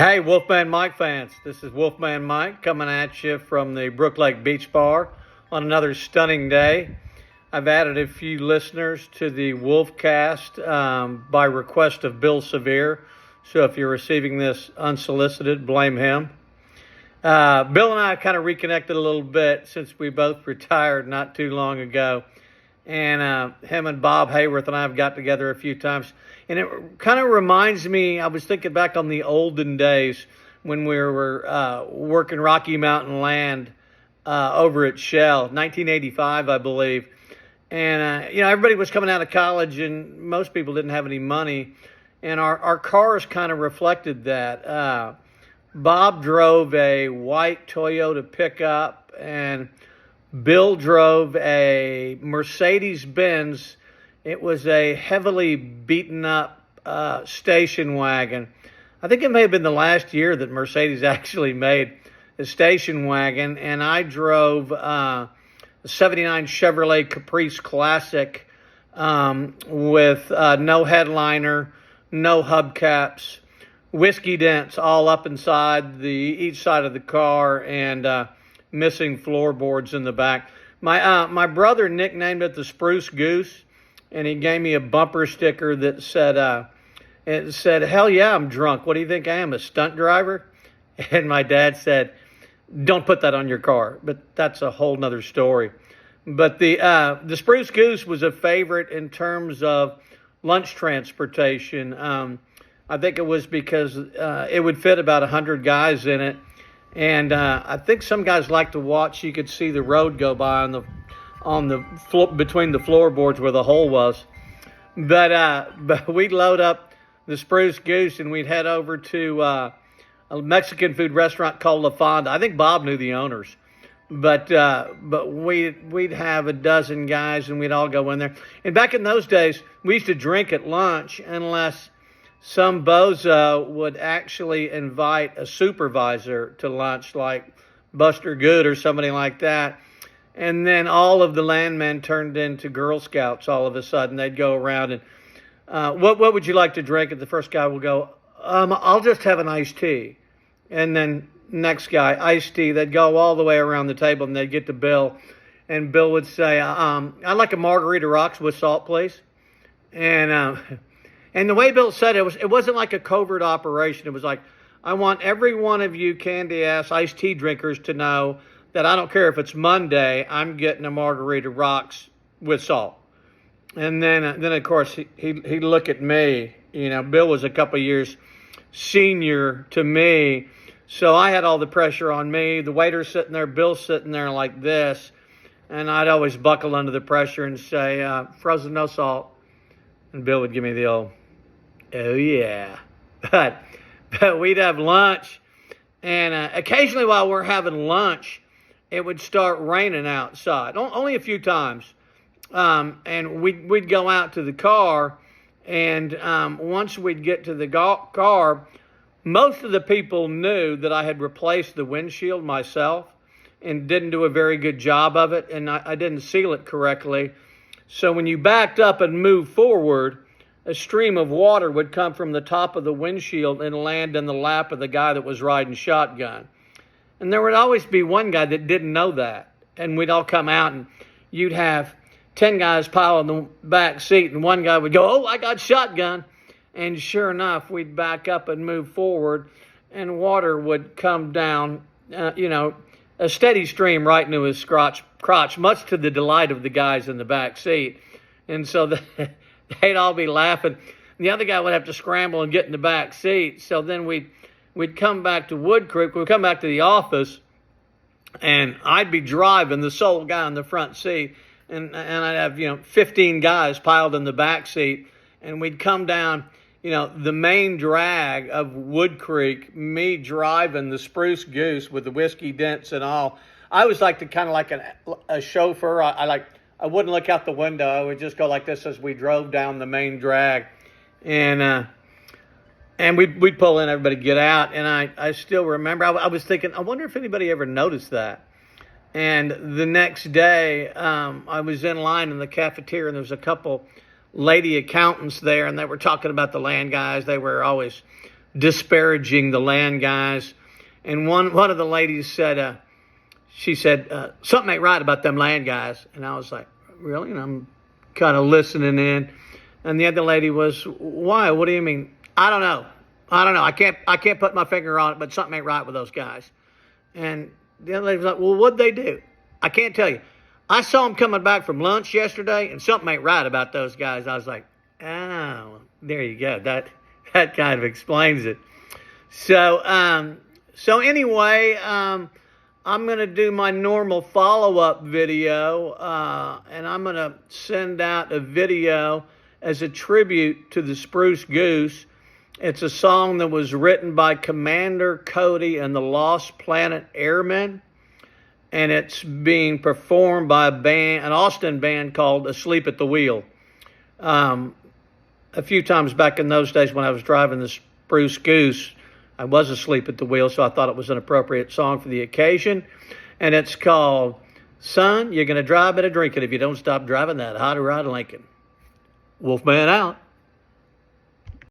Hey, Wolfman Mike fans. This is Wolfman Mike coming at you from the Brook Lake Beach Bar on another stunning day. I've added a few listeners to the Wolfcast by request of Bill Severe. So if you're receiving this unsolicited, blame him. Bill and I kind of reconnected a little bit since we both retired not too long ago. And him and Bob Hayworth and I have got together a few times. And it kind of reminds me, I was thinking back on the olden days when we were working Rocky Mountain land over at Shell, 1985, I believe. And, everybody was coming out of college and most people didn't have any money. And our cars kind of reflected that. Bob drove a white Toyota pickup and Bill drove a Mercedes-Benz. It was a heavily beaten up station wagon. I think it may have been the last year that Mercedes actually made a station wagon, and I drove a 79 Chevrolet Caprice Classic with no headliner, no hubcaps, whiskey dents all up inside each side of the car, and missing floorboards in the back. My brother nicknamed it the Spruce Goose, and he gave me a bumper sticker that said, "Hell yeah, I'm drunk. What do you think I am, a stunt driver?" And my dad said, "Don't put that on your car." But that's a whole nother story. But the Spruce Goose was a favorite in terms of lunch transportation. I think it was because it would fit about 100 guys in it. And I think some guys like to watch. You could see the road go by on the between the floorboards where the hole was. But we'd load up the Spruce Goose and we'd head over to a Mexican food restaurant called La Fonda. I think Bob knew the owners. But we'd have a dozen guys and we'd all go in there. And back in those days, we used to drink at lunch unless some bozo would actually invite a supervisor to lunch, like Buster Good or somebody like that. And then all of the landmen turned into Girl Scouts all of a sudden. They'd go around and, what would you like to drink? And the first guy would go, I'll just have an iced tea. And then next guy, iced tea. They'd go all the way around the table and they'd get to Bill. And Bill would say, I'd like a margarita rocks with salt, please. And the way Bill said it wasn't like a covert operation. It was like, I want every one of you candy-ass iced tea drinkers to know that I don't care if it's Monday, I'm getting a margarita rocks with salt. And then of course, he'd look at me. Bill was a couple of years senior to me, so I had all the pressure on me. The waiter's sitting there, Bill's sitting there like this, and I'd always buckle under the pressure and say, frozen, no salt. And Bill would give me the old, oh yeah. But we'd have lunch, and occasionally while we're having lunch, it would start raining outside. Only a few times. And we'd go out to the car, and once we'd get to the car, most of the people knew that I had replaced the windshield myself and didn't do a very good job of it, and I didn't seal it correctly. So when you backed up and moved forward, a stream of water would come from the top of the windshield and land in the lap of the guy that was riding shotgun. And there would always be one guy that didn't know that. And we'd all come out and you'd have 10 guys pile in the back seat and one guy would go, "Oh, I got shotgun." And sure enough, we'd back up and move forward and water would come down, a steady stream right into his crotch, much to the delight of the guys in the back seat. And so they'd all be laughing. The other guy would have to scramble and get in the back seat. So then we'd come back to Wood Creek. We'd come back to the office, and I'd be driving, the sole guy in the front seat, and I'd have 15 guys piled in the back seat, and we'd come down the main drag of Wood Creek, me driving the Spruce Goose with the whiskey dents and all. I was like a chauffeur. I wouldn't look out the window. I would just go like this as we drove down the main drag, and we'd pull in, everybody get out. And I still remember, I was thinking, I wonder if anybody ever noticed that. And the next day, I was in line in the cafeteria, and there was a couple lady accountants there, and they were talking about the land guys. They were always disparaging the land guys. And one of the ladies said, she said, something ain't right about them land guys. And I was like, really? And I'm kind of listening in. And the other lady was, why? What do you mean? I don't know. I can't put my finger on it, but something ain't right with those guys. And the other lady was like, well, what'd they do? I can't tell you. I saw them coming back from lunch yesterday, and something ain't right about those guys. I was like, oh, there you go. That kind of explains it. So anyway, I'm going to do my normal follow-up video, and I'm going to send out a video as a tribute to the Spruce Goose. It's a song that was written by Commander Cody and the Lost Planet Airmen, and it's being performed by an Austin band called Asleep at the Wheel. A few times back in those days when I was driving the Spruce Goose, I was asleep at the wheel, so I thought it was an appropriate song for the occasion. And it's called, Son, You're Gonna Drive Better Drink It If You Don't Stop Driving That Hot Rod Lincoln. Wolfman out.